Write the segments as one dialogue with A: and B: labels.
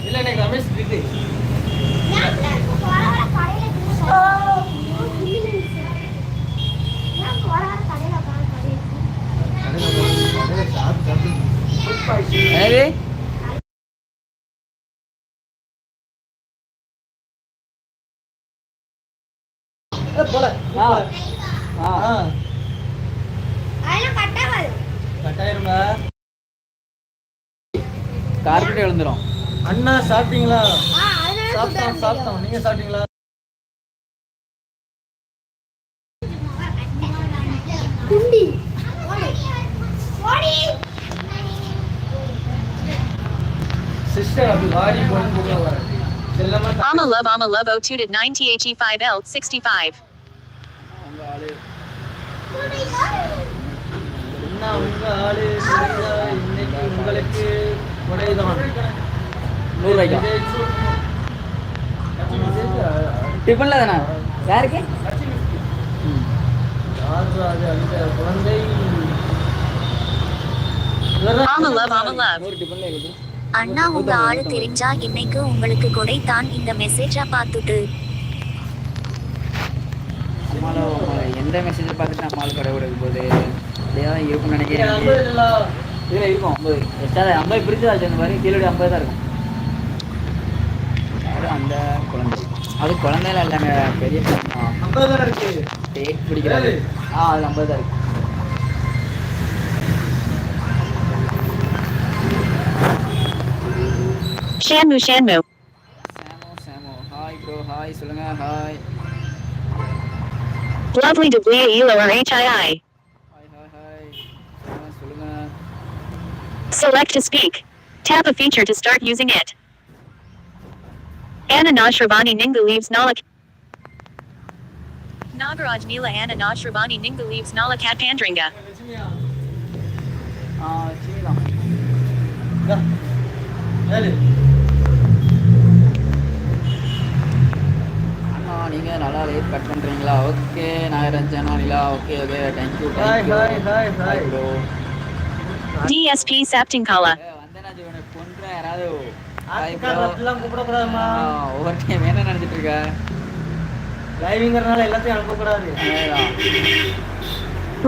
A: இல்ல எனக்கு ரமேஷ் இருக்கு. போல கட்டாயிருங்க.
B: கார்பெட் எழுந்துரும்.
A: அண்ணா சாப்பிட்டீங்களா? சாப்பிட்டோம். நீங்க சாப்பிட்டீங்களா? சிஸ்டர் அப்படி வாடி போட்டு போடுவாங்க.
C: Ama love O2 9THE5L 65.
A: என்ன உங்க ஆளு இன்னைக்கு உங்களுக்கு கொடைதான்
B: 100 ரூபாய்க்கு டிஃபன்ல தானே யாருக்கு
A: யாரு அந்த குழந்தை
C: Ama love.
B: ஒரு டிஃபன்ல இருக்கு.
D: அண்ணா உங்க ஆளு தெரிஞ்சா இன்னைக்கு உங்களுக்கு கொடை தான் இந்த மெசேஜா பார்த்துட்டு.
B: எந்த மெசேஜை பார்த்துட்டு நம்மளால் கடை கொடுக்க போகுது அப்படியே இருக்கும்னு நினைக்கிறேன். இதில் இருக்கும் 50 எட்டாவது 50 பிரிச்சு தான் அந்த மாதிரி கீழே 50 தான் இருக்கும். அந்த குழந்தை அது குழந்தையில இல்லைங்க பெரிய
A: 50 தான் இருக்கு.
B: டேட் பிடிக்கிறாரு. அது 50 தான் இருக்கு.
C: Shanmu.
B: சாமோ ஹாய் ப்ரோ ஹாய் சொல்லுங்க hi.
C: Lovely to Blia Elo or HII.
B: Hi சொல்லுங்க.
C: Select to speak. Tap a feature to start using it. Anna Nashravani Ninga leaves Nala. Nagaraj Neela Anna Nashravani Ninga leaves Nala Kat Pandringa.
B: நீங்கள் நல்லா light cut பண்ணுறீங்களா? Okay நாகரஞ்சனா நிலா okay thank you bro.
C: DSP Saptingkala.
B: வந்தேனாஜி உனக்கு கொன்ற யாராவது
A: ஒவ்வொரு
B: டைம் என்ன நினச்சிட்டு இருக்க?
A: லைவிங்கிறனால எல்லாத்தையும் அனுப்பக்கூடாது.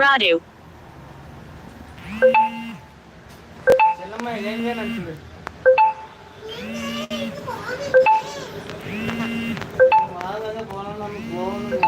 C: Radu.
A: செல்லம்மா லைவிங்கே நினச்சிடு. வாங்க போகலாம் நம்ம போகணுங்க.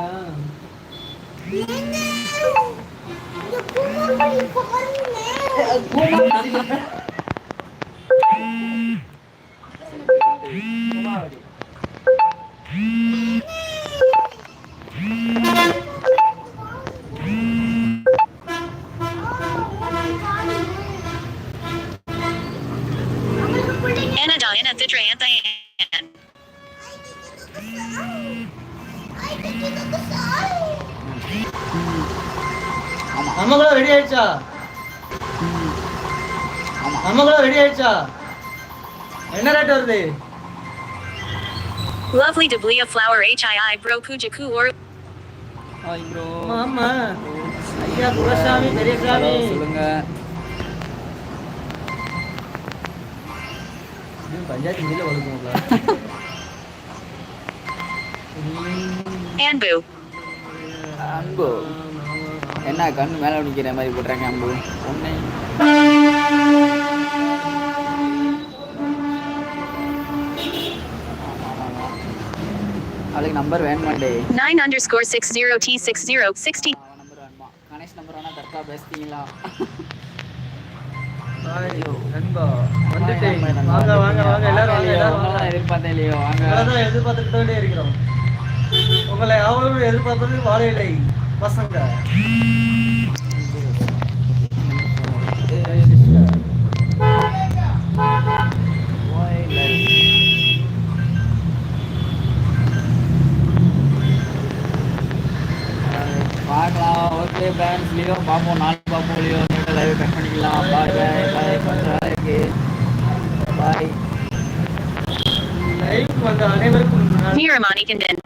C: Anna Thitra Anthayan.
A: நம்மளும் ரெடி ஆயிடுச்சா? நம்மளும் ரெடி ஆயிடுச்சா? என்ன ரேட் வருது?
C: Lovely to Blia Flower HII Bro Pujaku or.
B: Hi bro.
A: ஆமா ஐயா குலசாமி பெரியசாமி
B: சொல்லுங்க.
A: பஞ்சாயத்து மில்ல வளர்க்குங்களா?
C: Anbu.
B: அன்பு என்ன கண்ணு மேலே நிற்கிற மாதிரி போட்டுறாங்க அன்பு உன்னை. அதுக்கு நம்பர் வேணுமாண்டே
C: 9_60T6060.
B: நம்பர் வேணுமா? கணேஷ் நம்பர் வேணா தற்கா பேசுறீங்களா? எதிர்பார்த்தேன் இல்லையோ
A: எதிர்பார்த்துக்கிட்டே இருக்கிறோம். உங்களை அவர்களும் எதிர்பார்ப்பது வாழையிலை பசங்க.
B: பார்க்கலாம். ஓகே பேரண்ட்ஸ் லியோ பார்ப்போம். நாளைக்கு பார்ப்போம். லியோ லைவ் கட் பண்ணிக்கலாம். பாய் பாய் பாய் பண்ணுறாங்க. பாய்.
A: லைவ் வந்து அனைவருக்கும்
C: Miramani Kandan.